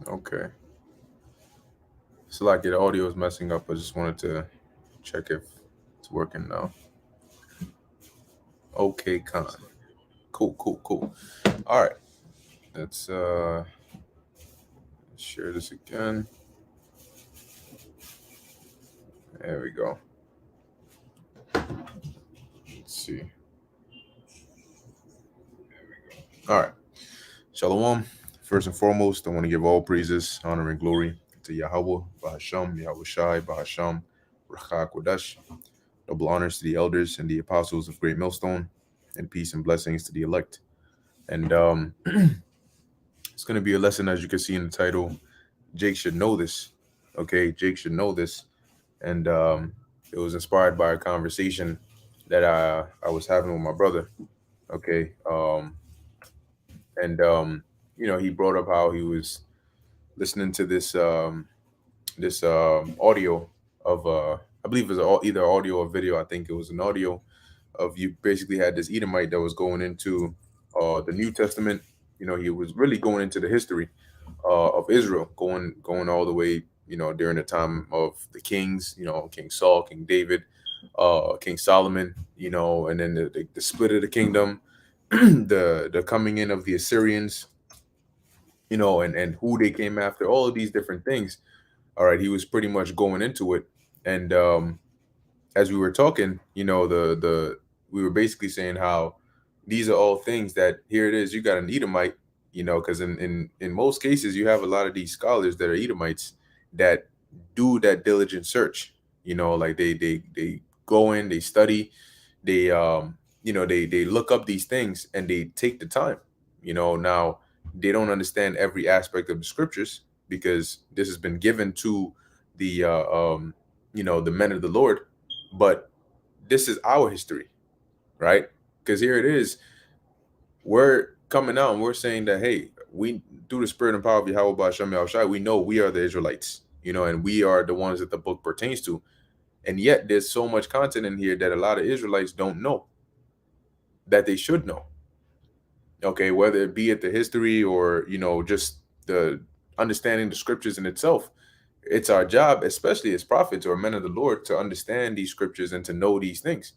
Okay. So like the audio is messing up. I just wanted to check if it's working now. Okay, Con. Cool, cool, cool. All right. Let's share this again. There we go. Let's see. All right. Shalom. First and foremost, I want to give all praises, honor, and glory to Yahweh, Bahasham, Yahweh Shai, Bahasham, Rachak Kodesh. Double honors to the elders and the apostles of Great Millstone, and peace and blessings to the elect. And it's going to be a lesson, as you can see in the title. Jake should know this. Okay, Jake should know this. And it was inspired by a conversation that I was having with my brother. Okay, and he brought up how he was listening to this audio of I believe it was either audio or video. I think it was an audio of you basically had this Edomite that was going into the New Testament. He was really going into the history of Israel, going all the way, during the time of the kings, King Saul, King David, King Solomon, and then the split of the kingdom, the coming in of the Assyrians, and who they came after, all of these different things. All right, he was pretty much going into it, and as we were talking, the we were basically saying how these are all things that here it is. You got an Edomite, because in most cases you have a lot of these scholars that are Edomites that do that diligent search. Like they go in, they study, they they look up these things and they take the time. Now they don't understand every aspect of the scriptures because this has been given to the the men of the Lord, but this is our history, right? Because here it is, we're coming out and we're saying that, hey, we, through the spirit and power of Yahweh Ba'Shem Yahushai, we know we are the Israelites, and we are the ones that the book pertains to. And yet there's so much content in here that a lot of Israelites don't know that they should know. Okay, whether it be at the history or, just the understanding the scriptures in itself. It's our job, especially as prophets or men of the Lord, to understand these scriptures and to know these things.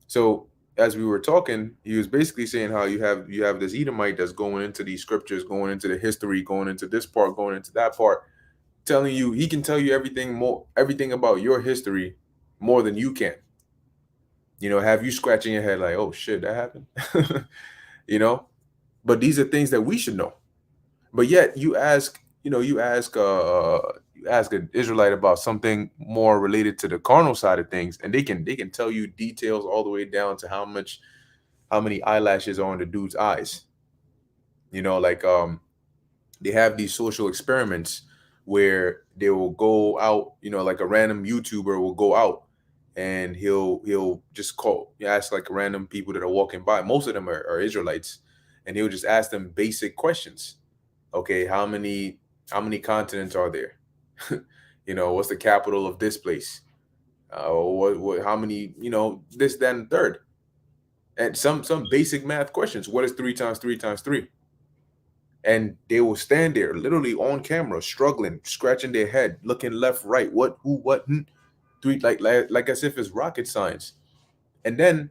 So as we were talking, he was basically saying how you have this Edomite that's going into these scriptures, going into the history, going into this part, going into that part, telling you he can tell you everything about your history more than you can. Have you scratching your head like, oh shit, that happened? you know, but these are things that we should know. But yet you ask an Israelite about something more related to the carnal side of things, and they can tell you details all the way down to how many eyelashes are on the dude's eyes. Like they have these social experiments where they will go out, like a random YouTuber will go out and he'll just ask like random people that are walking by. Most of them are Israelites, and he'll just ask them basic questions. Okay, how many continents are there? What's the capital of this place? What how many, this, that, and third. And some basic math questions. What is 3 times 3 times 3? And they will stand there literally on camera, struggling, scratching their head, looking left, right, what, who, what, three, like as if it's rocket science. And then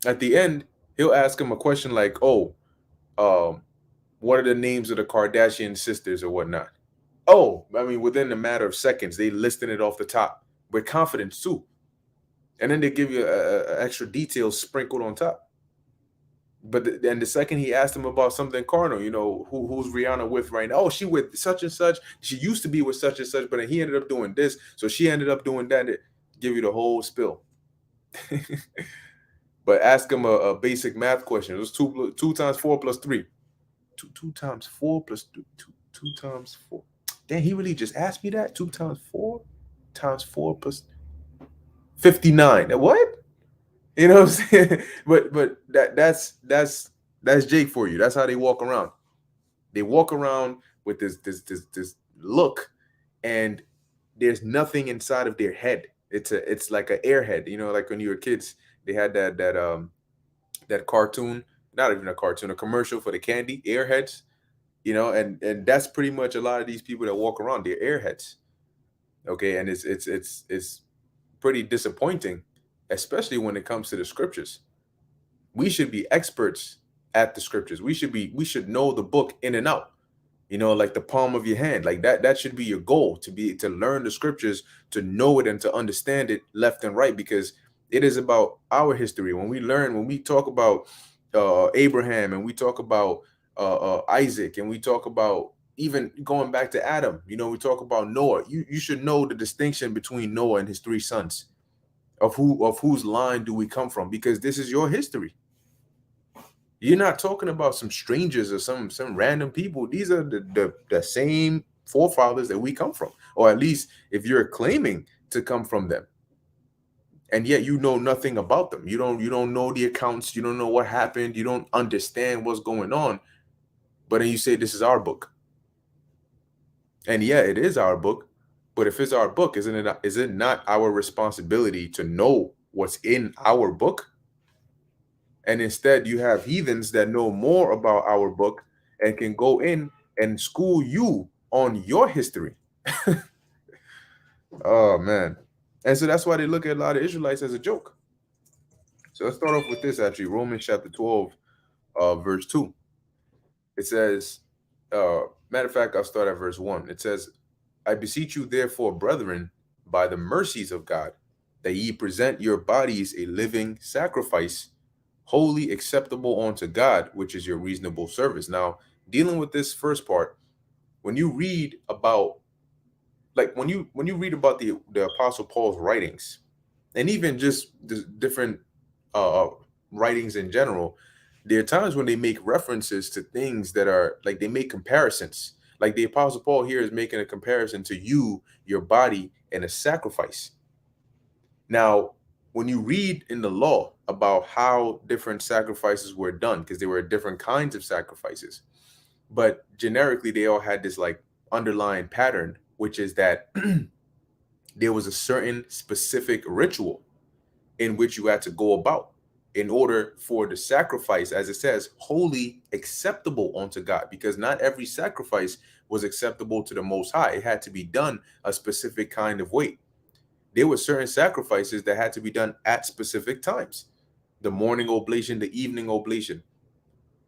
at the end, he'll ask him a question like, "Oh, um, what are the names of the Kardashian sisters or whatnot?" Oh, I mean, within a matter of seconds, they listing it off the top with confidence too, and then they give you extra details sprinkled on top. But then the second he asked him about something carnal, who's Rihanna with right now? Oh, she with such and such. She used to be with such and such, but then he ended up doing this, so she ended up doing that. Give you the whole spill. But ask him a basic math question. It was two times 4 plus 3. Two times 4 plus 2 times 4. Damn, he really just asked me that. 2 times 4 plus 59. What? You know what I'm saying? But that's Jake for you. That's how they walk around. They walk around with this look, and there's nothing inside of their head. It's like an airhead. Like when you were kids, they had that cartoon, not even a cartoon, a commercial for the candy Airheads. and that's pretty much a lot of these people that walk around, they're airheads. Okay, and it's pretty disappointing, especially when it comes to the scriptures. We should be experts at the scriptures. We should know the book in and out, like the palm of your hand. Like that should be your goal, to learn the scriptures, to know it and to understand it left and right, because it is about our history. When we talk about Abraham, and we talk about Isaac, and we talk about even going back to Adam, we talk about Noah. You should know the distinction between Noah and his three sons, of whose line do we come from, because this is your history. You're not talking about some strangers or some random people. These are the same forefathers that we come from, or at least if you're claiming to come from them, and yet you know nothing about them. You don't know the accounts. You don't know what happened. You don't understand what's going on. But then you say this is our book, and yeah, it is our book. But if it's our book, is it not our responsibility to know what's in our book? And instead, you have heathens that know more about our book and can go in and school you on your history. Oh man. And so that's why they look at a lot of Israelites as a joke. So let's start off with this, actually. Romans chapter 12, verse 2. It says, matter of fact, I'll start at verse 1. It says, I beseech you, therefore, brethren, by the mercies of God, that ye present your bodies a living sacrifice, wholly acceptable unto God, which is your reasonable service. Now, dealing with this first part, when you read about, when you read about the Apostle Paul's writings, and even just the different writings in general, there are times when they make references to things that are like, they make comparisons. Like the Apostle Paul here is making a comparison to your body, and a sacrifice. Now, when you read in the law about how different sacrifices were done, because there were different kinds of sacrifices, but generically they all had this like underlying pattern, which is that there was a certain specific ritual in which you had to go about in order for the sacrifice, as it says, wholly acceptable unto God, because not every sacrifice was acceptable to the Most High. It had to be done a specific kind of way. There were certain sacrifices that had to be done at specific times. The morning oblation, the evening oblation.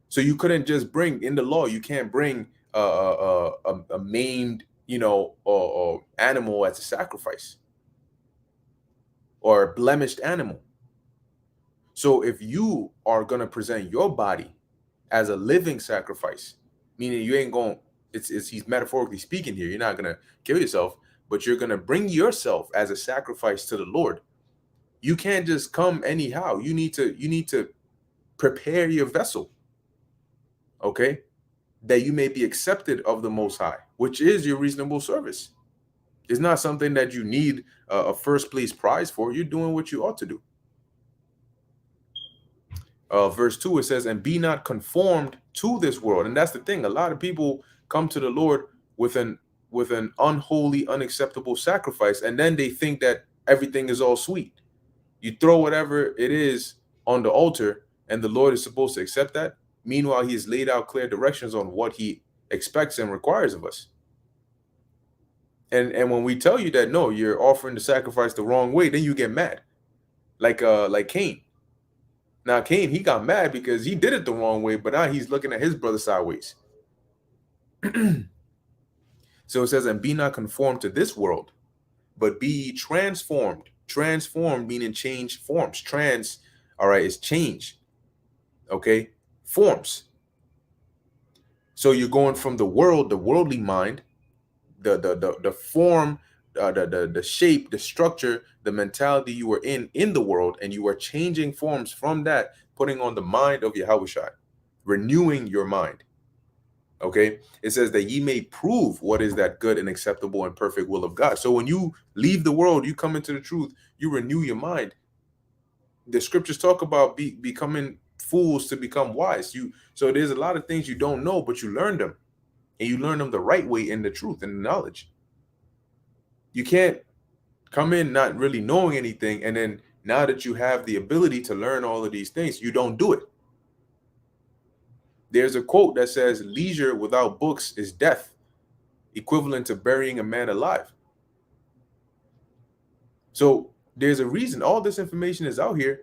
So you couldn't just bring, in the law, you can't bring a maimed, animal as a sacrifice, or a blemished animal. So if you are going to present your body as a living sacrifice, meaning you ain't going, he's metaphorically speaking here, you're not going to kill yourself, but you're going to bring yourself as a sacrifice to the Lord. You can't just come anyhow. You need to prepare your vessel, okay, that you may be accepted of the Most High, which is your reasonable service. It's not something that you need a first place prize for. You're doing what you ought to do. Verse 2, it says, and be not conformed to this world. And that's the thing. A lot of people come to the Lord with an unholy, unacceptable sacrifice, and then they think that everything is all sweet. You throw whatever it is on the altar, and the Lord is supposed to accept that. Meanwhile, he has laid out clear directions on what he expects and requires of us. And when we tell you that, no, you're offering the sacrifice the wrong way, then you get mad. Like Cain. Now, Cain, he got mad because he did it the wrong way, but now he's looking at his brother sideways. So it says, and be not conformed to this world, but be ye transformed. Transformed meaning change forms. Trans, all right, is change. Okay, forms. So you're going from the world, the worldly mind, the form, the shape, the structure, the mentality you were in the world, and you are changing forms from that, putting on the mind of Yahushua, renewing your mind. Okay, it says that ye may prove what is that good and acceptable and perfect will of God. So when you leave the world, you come into the truth, you renew your mind. The scriptures talk about becoming fools to become wise. So there's a lot of things you don't know, but you learn them, and you learn them the right way in the truth and the knowledge. You can't come in not really knowing anything, and then now that you have the ability to learn all of these things, you don't do it. There's a quote that says, leisure without books is death, equivalent to burying a man alive. So there's a reason all this information is out here.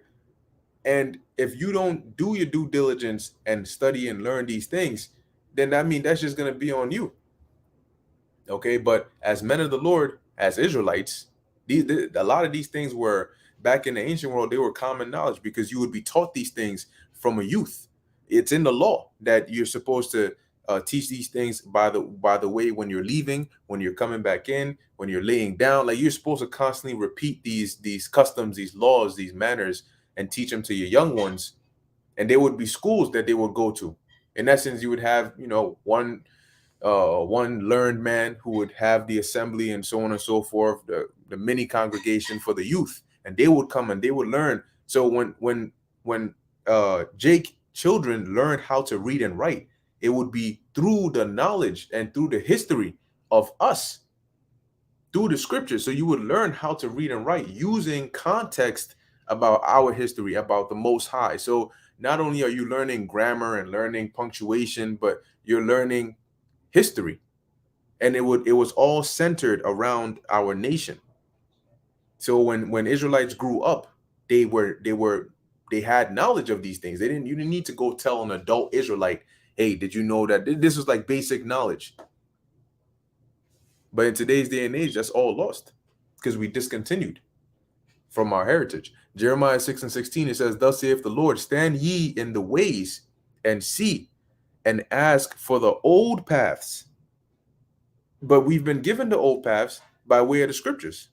And if you don't do your due diligence and study and learn these things, then I mean, that's just going to be on you. Okay. But as men of the Lord, as Israelites, a lot of these things were back in the ancient world, they were common knowledge because you would be taught these things from a youth. It's in the law that you're supposed to teach these things by the way, when you're leaving, when you're coming back in, when you're laying down. Like, you're supposed to constantly repeat these customs, these laws, these manners, and teach them to your young ones. And there would be schools that they would go to. In essence, you would have, one learned man who would have the assembly and so on and so forth, the mini congregation for the youth, and they would come and they would learn. So when Jake children learned how to read and write, it would be through the knowledge and through the history of us, through the scriptures. So you would learn how to read and write using context about our history, about the Most High. So not only are you learning grammar and learning punctuation, but you're learning history. And it was all centered around our nation. So when Israelites grew up, they had knowledge of these things. You didn't need to go tell an adult Israelite, hey, did you know that this was like basic knowledge? But in today's day and age, that's all lost because we discontinued from our heritage. Jeremiah 6:16, it says, thus saith the Lord, stand ye in the ways and see and ask for the old paths. But we've been given the old paths by way of the scriptures.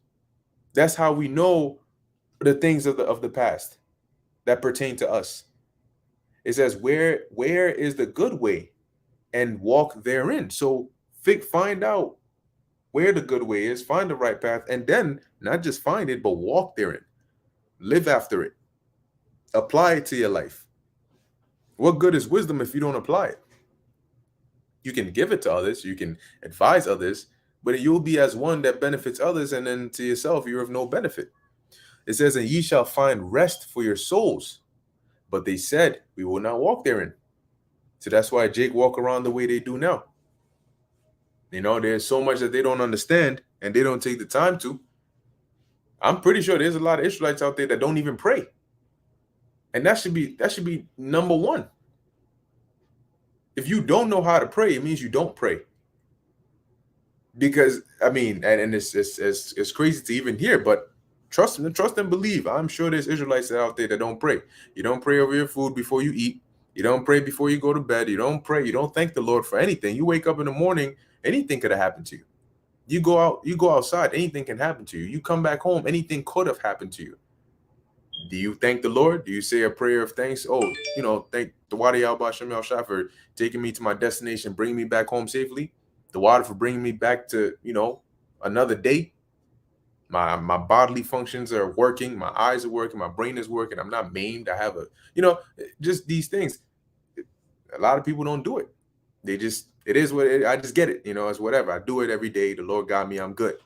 That's how we know the things of the past that pertain to us. It says, where is the good way, and walk therein. So find out where the good way is, find the right path, and then not just find it, but walk therein. Live after it. Apply it to your life. What good is wisdom if you don't apply it? You can give it to others, you can advise others, but you'll be as one that benefits others, and then to yourself, you're of no benefit. It says, and ye shall find rest for your souls. But they said, we will not walk therein. So that's why Jake walk around the way they do now. There's so much that they don't understand, and they don't take the time to. I'm pretty sure there's a lot of Israelites out there that don't even pray. And that should be number one. If you don't know how to pray, it means you don't pray. Because I mean, and it's crazy to even hear, but trust and believe. I'm sure there's Israelites out there that don't pray. You don't pray over your food before you eat. You don't pray before you go to bed. You don't pray. You don't thank the Lord for anything. You wake up in the morning, anything could have happened to you. You go outside, anything can happen to you. You come back home, anything could have happened to you. Do you thank the Lord? Do you say a prayer of thanks? Oh, thank the water Yahweh Shem Shah for taking me to my destination, bringing me back home safely. The water for bringing me back to, another day. My bodily functions are working. My eyes are working. My brain is working. I'm not maimed. I have just these things. A lot of people don't do it. It is what it, I just get it. It's whatever. I do it every day. The Lord got me. I'm good.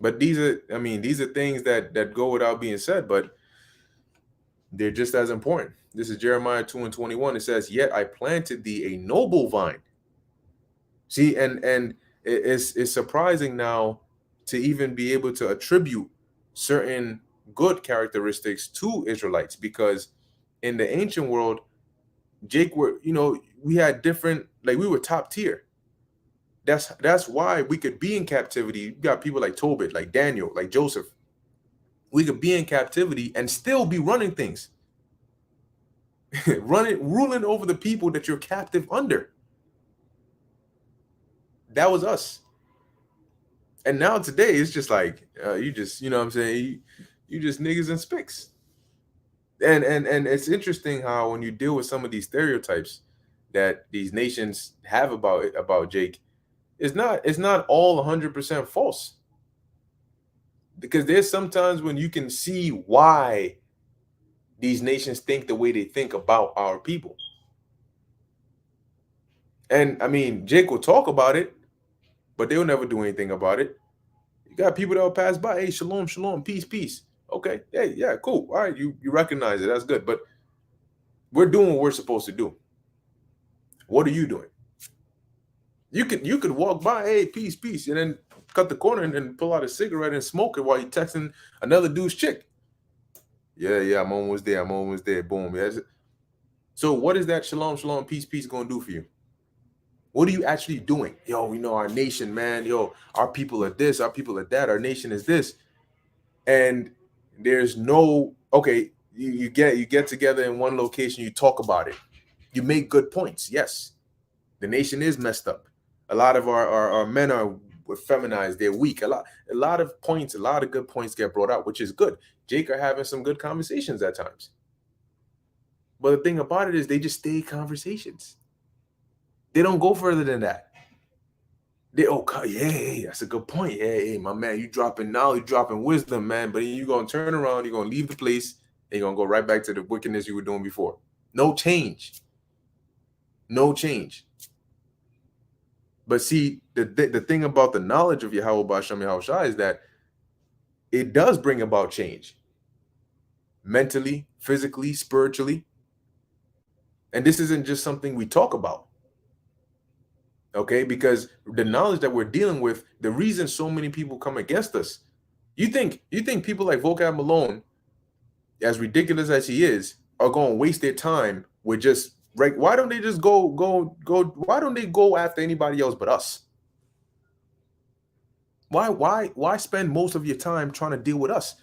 But these are things that go without being said, but they're just as important. This is Jeremiah 2:21. It says, yet I planted thee a noble vine. See, and it's surprising now to even be able to attribute certain good characteristics to Israelites, because in the ancient world, we had different, like, we were top tier. That's why we could be in captivity. You got people like Tobit, like Daniel, like Joseph. We could be in captivity and still be running things. Ruling over the people that you're captive under. That was us. And now today, it's just like, you just, what I'm saying? You just niggas and spicks. And it's interesting how when you deal with some of these stereotypes that these nations have about Jake, it's not all 100% false. Because there's sometimes when you can see why these nations think the way they think about our people. And I mean, Jake will talk about it, but they'll never do anything about it. You got people that will pass by, hey, shalom, shalom, peace, peace. Okay, hey, yeah, cool. All right, you recognize it. That's good. But We're doing what we're supposed to do. What are you doing? You could walk by, hey, peace, peace, and then cut the corner and then pull out a cigarette and smoke it while you're texting another dude's chick. Yeah, yeah, I'm almost there. I'm almost there. Boom. Yes. So what is that shalom, shalom, peace, peace gonna do for you? What are you actually doing? Yo, we know our nation, man. Yo, our people are this, our people are that, our nation is this. And there's no, okay, you get together in one location, you talk about it. You make good points. Yes. The nation is messed up. A lot of our men are feminized, they're weak. A lot of points, a lot of good points get brought out, which is good. Jake are having some good conversations at times. But the thing about it is they just stay conversations. They don't go further than that. Yeah, that's a good point. Yeah, my man, you dropping knowledge, you dropping wisdom, man. But you're gonna turn around, you're gonna leave the place, and you're gonna go right back to the wickedness you were doing before. No change. No change. But see, the thing about the knowledge of Yahweh Ba'Shem Yahushua is that it does bring about change. Mentally, physically, spiritually. And this isn't just something we talk about. Okay, because the knowledge that we're dealing with, the reason so many people come against us, you think people like Vocab Malone, as ridiculous as he is, are going to waste their time with just right? Why don't they just go? Why don't they go after anybody else but us? Why spend most of your time trying to deal with us?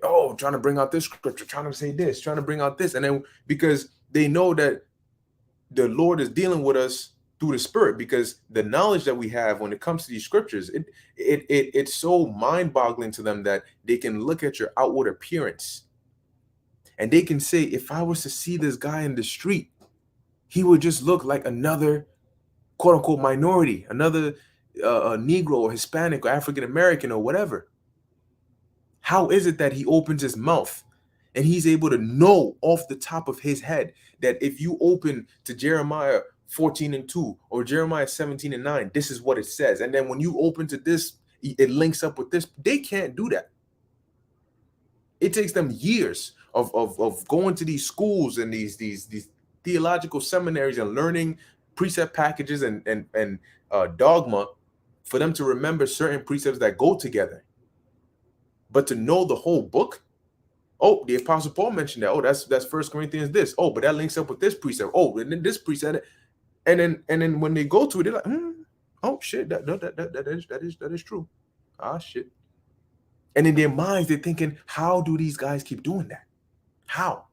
Oh, trying to bring out this scripture, trying to say this, trying to bring out this, and then because they know that the Lord is dealing with us through the Spirit, because the knowledge that we have when it comes to these scriptures, it's so mind-boggling to them that they can look at your outward appearance and they can say, if I was to see this guy in the street, he would just look like another quote unquote minority, another Negro or Hispanic or African American or whatever. How is it that he opens his mouth and he's able to know off the top of his head that if you open to Jeremiah 14:2 or Jeremiah 17:9, this is what it says. And then when you open to this, it links up with this. They can't do that. It takes them years of going to these schools and these theological seminaries and learning precept packages and dogma for them to remember certain precepts that go together. But to know the whole book, oh, the Apostle Paul mentioned that. Oh, that's 1 Corinthians this. Oh, but that links up with this precept. Oh, and then this precept, and then when they go to it, they're like, oh shit, that is true. Ah shit. And in their minds, they're thinking, how do these guys keep doing that? How?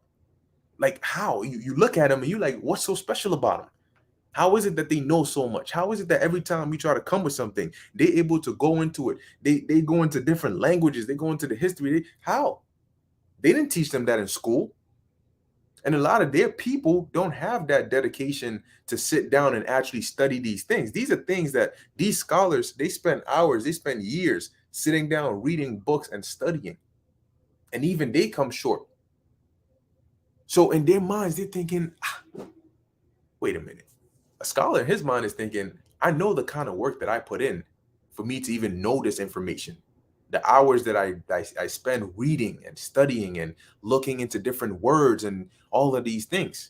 Like how? You look at them and you're like, what's so special about them? How is it that they know so much? How is it that every time we try to come with something, they're able to go into it? They go into different languages. They go into the history. How? They didn't teach them that in school. And a lot of their people don't have that dedication to sit down and actually study these things. These are things that these scholars, they spend hours, they spend years sitting down, reading books and studying. And even they come short. So in their minds, they're thinking, wait a minute. A scholar in his mind is thinking, I know the kind of work that I put in for me to even know this information. The hours that I spend reading and studying and looking into different words and all of these things.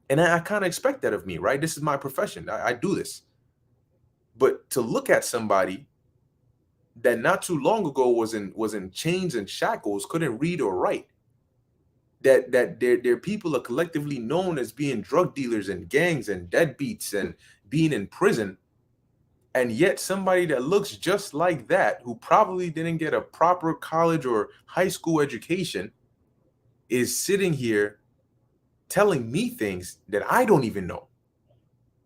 And I kind of expect that of me, right? This is my profession. I do this. But to look at somebody that not too long ago was in chains and shackles, couldn't read or write, that their people are collectively known as being drug dealers and gangs and deadbeats and being in prison. And yet somebody that looks just like that, who probably didn't get a proper college or high school education, is sitting here telling me things that I don't even know,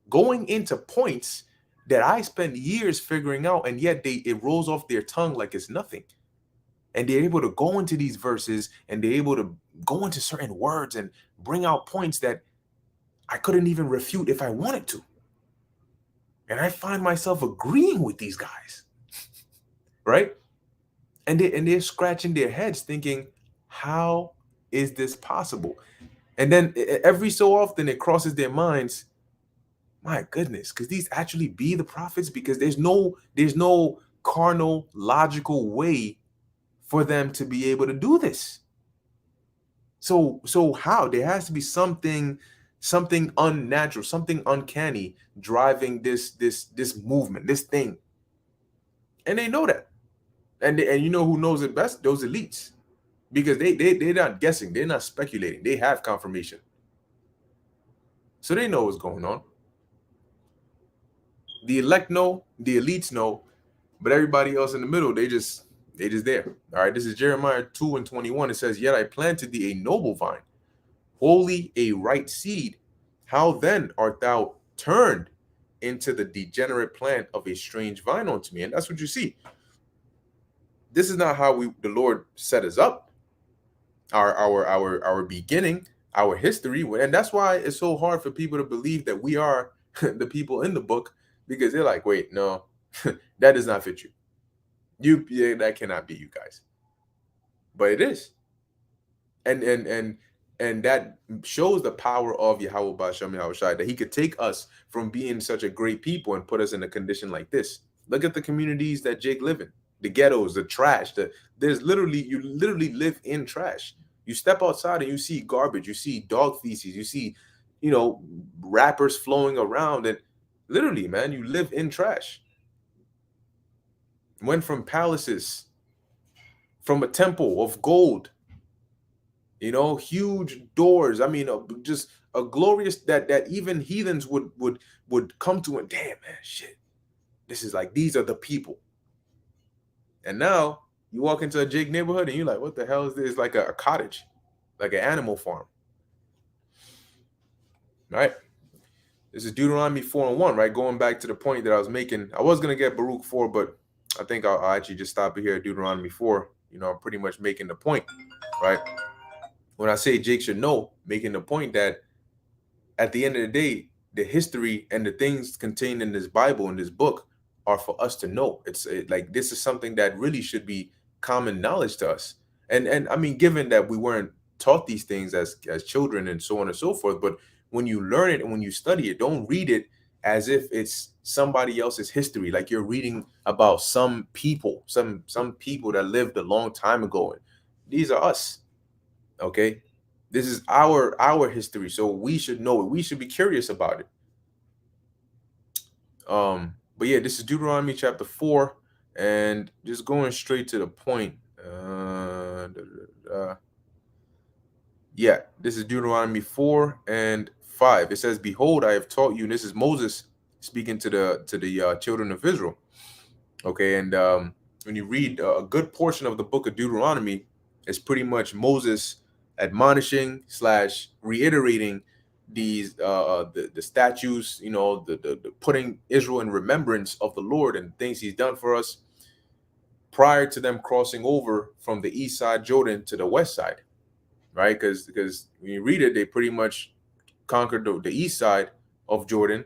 going into points that I spent years figuring out, and yet it rolls off their tongue like it's nothing. And they're able to go into these verses and they're able to go into certain words and bring out points that I couldn't even refute if I wanted to. And I find myself agreeing with these guys, right? And they're scratching their heads thinking, how is this possible? And then every so often it crosses their minds, my goodness, could these actually be the prophets? Because there's no carnal, logical way for them to be able to do this. So how? There has to be something unnatural, something uncanny driving this movement, this thing. And they know that. And you know who knows it best? Those elites. Because they're not guessing, they're not speculating. They have confirmation. So they know what's going on. The elect know, the elites know, but everybody else in the middle, they just there. All right, this is Jeremiah 2:21. It says, "Yet I planted thee a noble vine, wholly a right seed. How then art thou turned into the degenerate plant of a strange vine unto me?" And that's what you see. This is not how the Lord set us up, our beginning, our history. And that's why it's so hard for people to believe that we are the people in the book, because they're like, wait, no, that does not fit you. Yeah, that cannot be you guys. But it is. And that shows the power of Yahweh Basham Yahushai, that he could take us from being such a great people and put us in a condition like this. Look at the communities that Jake live in, the ghettos, the trash. You literally live in trash. You step outside and you see garbage, you see dog feces, you see, wrappers flowing around, and literally, man, you live in trash. Went from palaces, from a temple of gold, huge doors. I mean, just a glorious that even heathens would come to, and damn, man, shit, this is like, these are the people. And now you walk into a Jake neighborhood and you're like, what the hell is this? It's like a cottage, like an animal farm. Right? This is Deuteronomy 4:1, right? Going back to the point that I was making. I was gonna get Baruch 4, but I think I'll actually just stop it here at Deuteronomy 4. I'm pretty much making the point, right? When I say Jake should know, making the point that at the end of the day, the history and the things contained in this Bible, in this book, are for us to know. Like, this is something that really should be common knowledge to us. And I mean, given that we weren't taught these things as children and so on and so forth, but when you learn it and when you study it, don't read it as if it's somebody else's history, like you're reading about some people, some people that lived a long time ago. And these are us. Okay, this is our history, so we should know it. We should be curious about it. But yeah, this is Deuteronomy chapter 4, and just going straight to the point. Yeah, this is Deuteronomy 4:5. It says, "Behold, I have taught you," and this is Moses speaking to the children of Israel. Okay, and when you read a good portion of the book of Deuteronomy, it's pretty much Moses admonishing / reiterating these the statutes, the putting Israel in remembrance of the Lord and things he's done for us prior to them crossing over from the east side Jordan to the west side, right? Because when you read it, they pretty much conquered the east side of Jordan,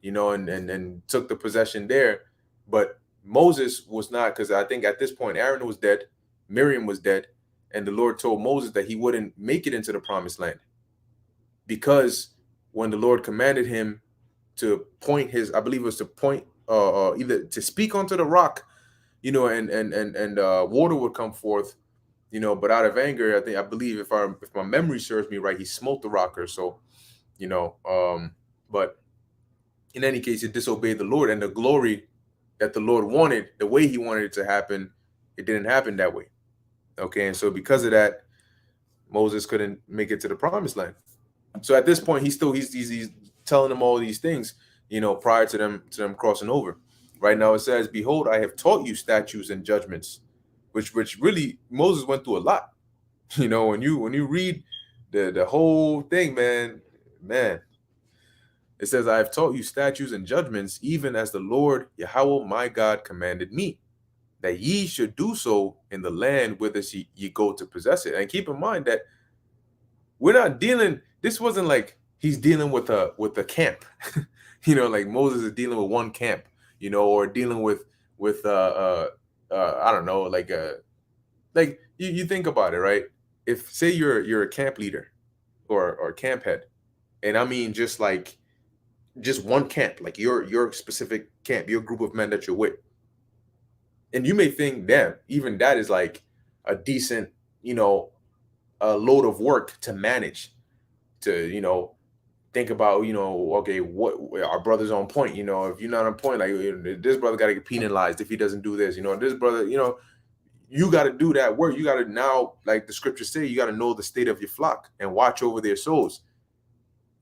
and took the possession there. But Moses was not, because I think at this point Aaron was dead, Miriam was dead, and the Lord told Moses that he wouldn't make it into the promised land, because when the Lord commanded him to point I believe it was to point, either to speak onto the rock, and water would come forth, but out of anger, I believe, if my memory serves me right, he smote the rock or so, but in any case, it disobeyed the Lord, and the glory that the Lord wanted, the way he wanted it to happen, it didn't happen that way. Okay, and so because of that, Moses couldn't make it to the promised land. So at this point, he's telling them all these things, prior to them crossing over. Right now, it says, "Behold, I have taught you statutes and judgments," which really Moses went through a lot. When you read the whole thing, man, it says, "I have taught you statutes and judgments, even as the Lord Yahweh my God commanded me, that ye should do so in the land whither ye go to possess it." And keep in mind that we're not dealing. This wasn't like he's dealing with a camp, like Moses is dealing with one camp, or dealing with I don't know, like you think about it, right? If, say, you're a camp leader or camp head, and I mean just one camp, like your specific camp, your group of men that you're with, and you may think, damn, even that is like a decent, a load of work to manage, to, think about, okay, what our brother's on point. If you're not on point, like, this brother got to get penalized if he doesn't do this. This brother, you got to do that work. You got to, now, like the scriptures say, you got to know the state of your flock and watch over their souls.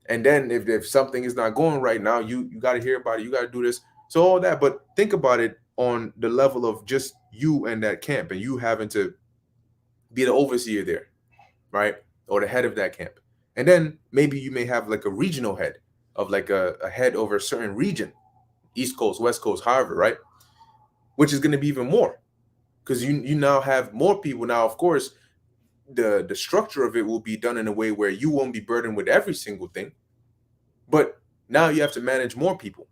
And then if something is not going right now, you got to hear about it. You got to do this. So all that. But think about it on the level of just you and that camp, and you having to be the overseer there, right? Or the head of that camp. And then maybe you may have like a regional head of like a head over a certain region, East Coast, West Coast, however, right? Which is going to be even more, because you now have more people. Now, of course, the structure of it will be done in a way where you won't be burdened with every single thing, but now you have to manage more people.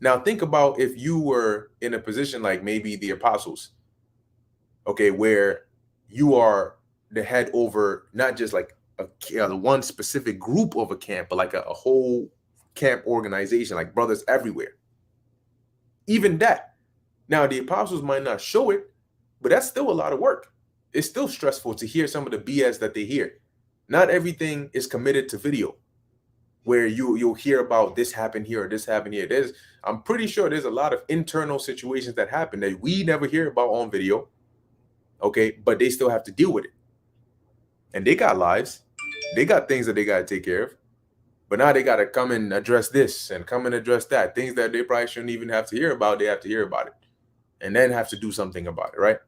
Now think about if you were in a position like maybe the apostles, okay, where you are the head over not just like one specific group of a camp, but like a whole camp organization, like brothers everywhere. Even that. Now the apostles might not show it, but that's still a lot of work. It's still stressful to hear some of the BS that they hear. Not everything is committed to video, where you'll hear about this happened here or this happened here. I'm pretty sure there's a lot of internal situations that happen that we never hear about on video. Okay, but they still have to deal with it. And they got lives. They got things that they got to take care of. But now they got to come and address this and come and address that. Things that they probably shouldn't even have to hear about, they have to hear about it. And then have to do something about it, right?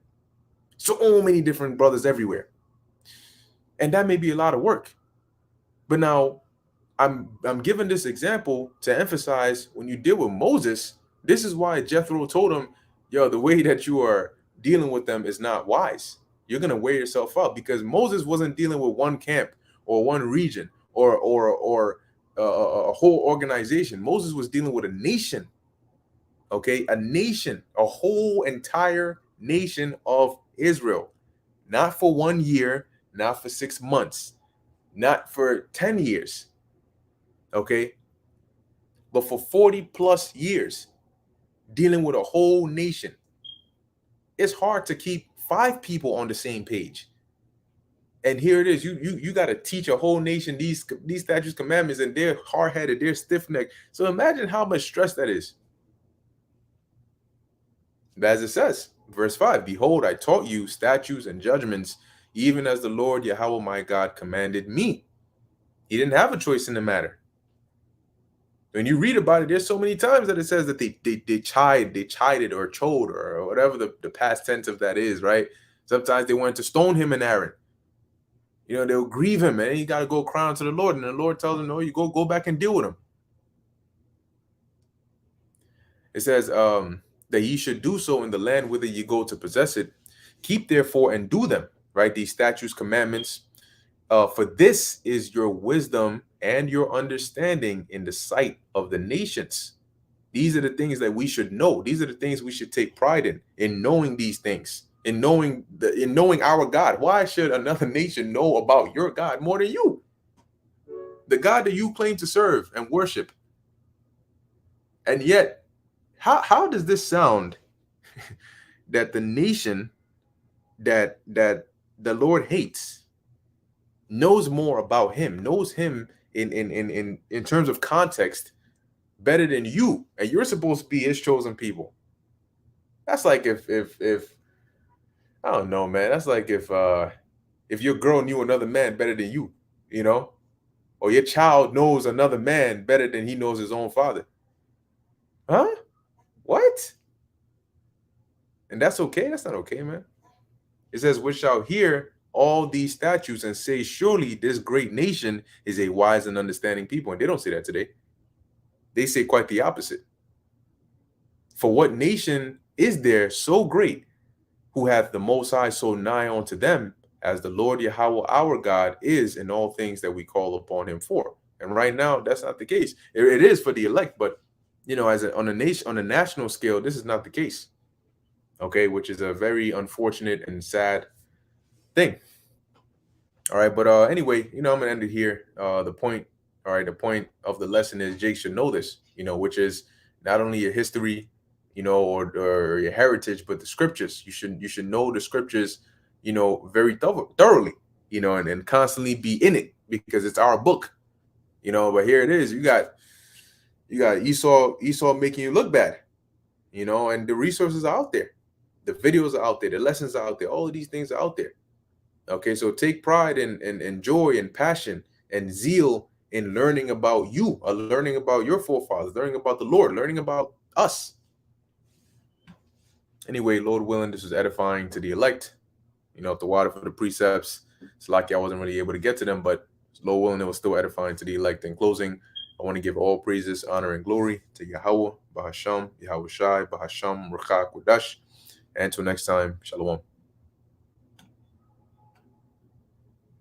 So many different brothers everywhere. And that may be a lot of work. But now I'm giving this example to emphasize, when you deal with Moses, this is why Jethro told him, yo, the way that you are dealing with them is not wise. You're going to wear yourself out, because Moses wasn't dealing with one camp or one region or a whole organization. Moses was dealing with a nation. Okay, a nation, a whole entire nation of Israel. Not for 1 year, not for 6 months, not for 10 years. Okay, but for 40 plus years, dealing with a whole nation. It's hard to keep 5 people on the same page. And here it is, you got to teach a whole nation these statutes, commandments, and they're hard-headed, they're stiff-necked. So imagine how much stress that is. As it says, verse 5, behold, I taught you statutes and judgments, even as the Lord Yahweh my God commanded me. He didn't have a choice in the matter. When you read about it, there's so many times that it says that they chided or chode or whatever the past tense of that is, right? Sometimes they wanted to stone him and Aaron. They'll grieve him, and he got to go cry unto the Lord, and the Lord tells him, no, you go back and deal with him. It says that ye should do so in the land whither ye go to possess it. Keep therefore and do them, right? These statutes, commandments. For this is your wisdom and your understanding in the sight of the nations. These are the things that we should know. These are the things we should take pride in knowing these things, in knowing our God. Why should another nation know about your God more than you? The God that you claim to serve and worship. And yet, how does this sound that the nation that the Lord hates knows more about him, knows him in terms of context better than you, and you're supposed to be his chosen people? That's like if I don't know, man. That's like if your girl knew another man better than you, or your child knows another man better than he knows his own father. Huh? What? And that's okay? That's not okay, man. It says, which shall hear all these statutes and say, surely this great nation is a wise and understanding people. And they don't say that today. They say quite the opposite. For what nation is there so great, who hath the Most High so nigh unto them, as the Lord Yahweh our God is in all things that we call upon him for? And right now, that's not the case. It is for the elect, but on a national scale, this is not the case. Okay, which is a very unfortunate and sad thing. All right, but anyway, I'm gonna end it here. The point of the lesson is Jake should know this, which is not only your history, or your heritage, but the scriptures. You should know the scriptures, very thoroughly. you know, and constantly be in it because it's our book, you know. But here it is, you got Esau making you look bad, you know, and the resources are out there, the videos are out there, the lessons are out there, all of these things are out there. Okay, so take pride and joy and passion and zeal in learning about you, or learning about your forefathers, learning about the Lord, learning about us. Anyway, Lord willing, this was edifying to the elect. You know, if the water for the precepts, it's like I wasn't really able to get to them, but Lord willing, it was still edifying to the elect. In closing, I want to give all praises, honor, and glory to Yahweh, Bahasham, Yahweh Shai, Bahasham, Ruchak, Wadash. And until next time, Shalom.